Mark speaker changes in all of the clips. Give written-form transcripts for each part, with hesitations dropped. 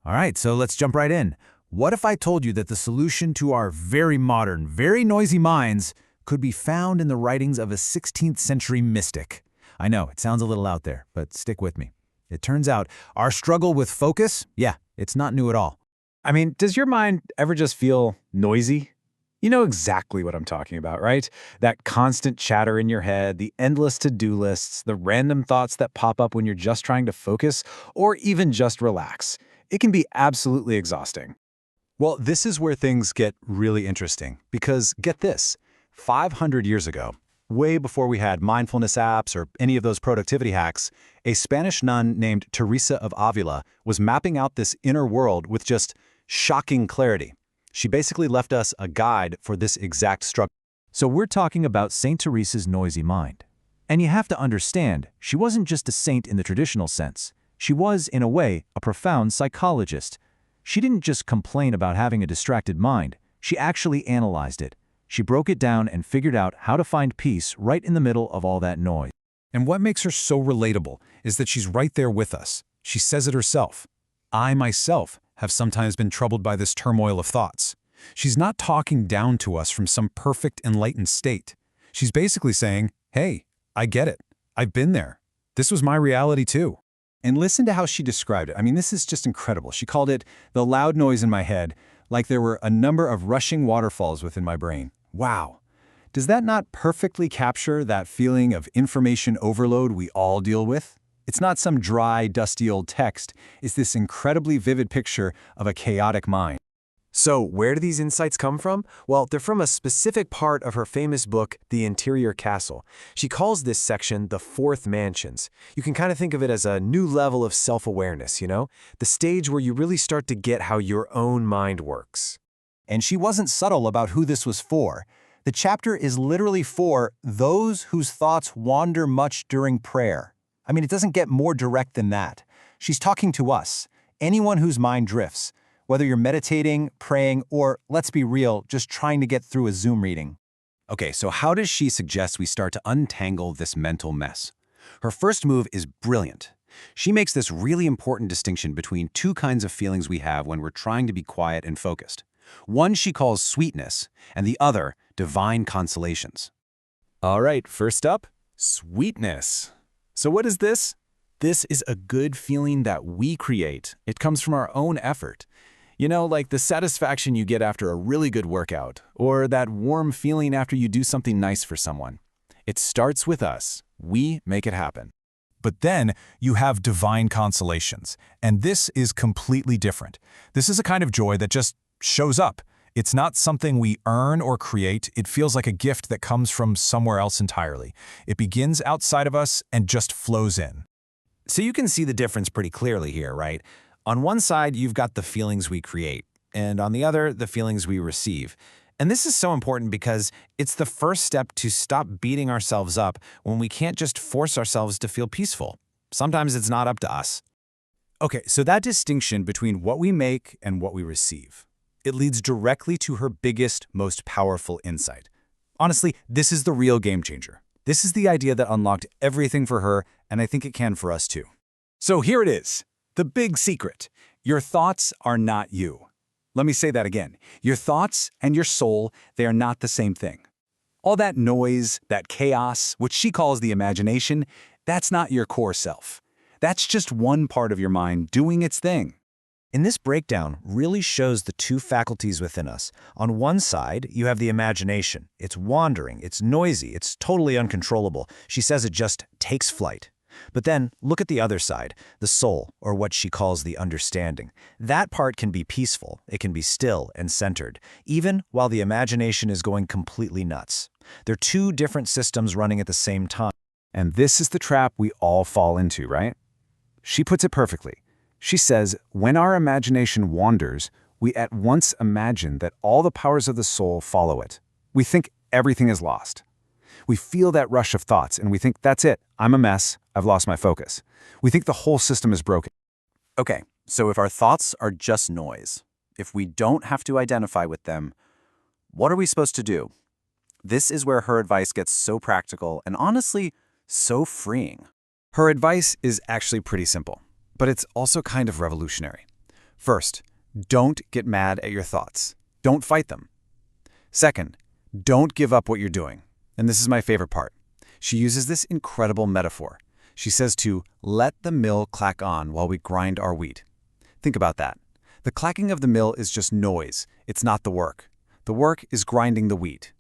Speaker 1: All right, so let's jump right in. What if I told you that the solution to our very modern, very noisy minds could be found in the writings of a 16th century mystic? I know, it sounds a little out there, but stick with me. It turns out our struggle with focus, it's not new at all.
Speaker 2: I mean, does your mind ever just feel noisy? You know exactly what I'm talking about, right? That constant chatter in your head, the endless to-do lists, the random thoughts that pop up when you're just trying to focus or even just relax. It can be absolutely exhausting.
Speaker 3: Well, this is where things get really interesting because get this, 500 years ago, way before we had mindfulness apps or any of those productivity hacks, a Spanish nun named Teresa of Avila was mapping out this inner world with just shocking clarity. She basically left us a guide for this exact struggle.
Speaker 1: So we're talking about St. Teresa's noisy mind. And you have to understand, she wasn't just a saint in the traditional sense. She was, in a way, a profound psychologist. She didn't just complain about having a distracted mind. She actually analyzed it. She broke it down and figured out how to find peace right in the middle of all that noise.
Speaker 4: And what makes her so relatable is that she's right there with us. She says it herself. I, myself, have sometimes been troubled by this turmoil of thoughts. She's not talking down to us from some perfect, enlightened state. She's basically saying, hey, I get it. I've been there. This was my reality too.
Speaker 3: And listen to how she described it. I mean, this is just incredible. She called it the loud noise in my head, like there were a number of rushing waterfalls within my brain. Wow. Does that not perfectly capture that feeling of information overload we all deal with? It's not some dry, dusty old text. It's this incredibly vivid picture of a chaotic mind.
Speaker 5: So, where do these insights come from? Well, they're from a specific part of her famous book, The Interior Castle. She calls this section the Fourth Mansions. You can kind of think of it as a new level of self-awareness, the stage where you really start to get how your own mind works.
Speaker 3: And she wasn't subtle about who this was for. The chapter is literally for those whose thoughts wander much during prayer. I mean, it doesn't get more direct than that. She's talking to us, anyone whose mind drifts, whether you're meditating, praying, or, let's be real, just trying to get through a Zoom reading.
Speaker 6: Okay, so how does she suggest we start to untangle this mental mess? Her first move is brilliant. She makes this really important distinction between two kinds of feelings we have when we're trying to be quiet and focused. One she calls sweetness, and the other, divine consolations.
Speaker 2: All right, first up, sweetness. So what is this? This is a good feeling that we create. It comes from our own effort. Like the satisfaction you get after a really good workout, or that warm feeling after you do something nice for someone. It starts with us. We make it happen.
Speaker 4: But then you have divine consolations, and this is completely different. This is a kind of joy that just shows up. It's not something we earn or create. It feels like a gift that comes from somewhere else entirely. It begins outside of us and just flows in.
Speaker 1: So you can see the difference pretty clearly here, right? On one side, you've got the feelings we create, and on the other, the feelings we receive. And this is so important because it's the first step to stop beating ourselves up when we can't just force ourselves to feel peaceful. Sometimes it's not up to us.
Speaker 3: Okay, so that distinction between what we make and what we receive, it leads directly to her biggest, most powerful insight. Honestly, this is the real game changer. This is the idea that unlocked everything for her, and I think it can for us too. So here it is, the big secret. Your thoughts are not you. Let me say that again. Your thoughts and your soul, they are not the same thing. All that noise, that chaos, which she calls the imagination, that's not your core self. That's just one part of your mind doing its thing.
Speaker 1: And this breakdown really shows the two faculties within us. On one side, you have the imagination. It's wandering, it's noisy, it's totally uncontrollable. She says it just takes flight. But then, look at the other side, the soul, or what she calls the understanding. That part can be peaceful, it can be still and centered, even while the imagination is going completely nuts. They're two different systems running at the same time.
Speaker 2: And this is the trap we all fall into, right? She puts it perfectly. She says, when our imagination wanders, we at once imagine that all the powers of the soul follow it. We think everything is lost. We feel that rush of thoughts, and we think, that's it, I'm a mess, I've lost my focus. We think the whole system is broken.
Speaker 6: Okay, so if our thoughts are just noise, if we don't have to identify with them, what are we supposed to do? This is where her advice gets so practical and honestly, so freeing.
Speaker 3: Her advice is actually pretty simple, but it's also kind of revolutionary.
Speaker 2: First, don't get mad at your thoughts. Don't fight them. Second, don't give up what you're doing. And this is my favorite part. She uses this incredible metaphor. She says to let the mill clack on while we grind our wheat. Think about that. The clacking of the mill is just noise. It's not the work. The work is grinding the wheat.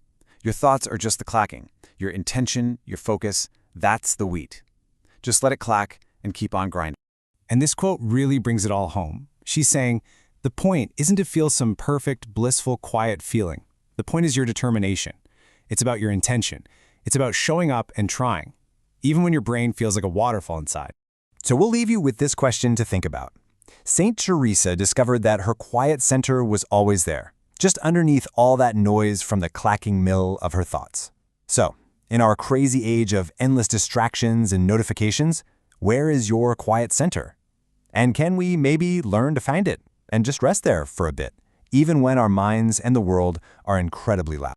Speaker 2: Your thoughts are just the clacking. Your intention, your focus, that's the wheat. Just let it clack and keep on grinding.
Speaker 3: And this quote really brings it all home. She's saying, the point isn't to feel some perfect, blissful, quiet feeling. The point is your determination. It's about your intention. It's about showing up and trying, even when your brain feels like a waterfall inside.
Speaker 1: So we'll leave you with this question to think about. Saint Teresa discovered that her quiet center was always there, just underneath all that noise from the clacking mill of her thoughts. So, in our crazy age of endless distractions and notifications, where is your quiet center? And can we maybe learn to find it and just rest there for a bit, even when our minds and the world are incredibly loud?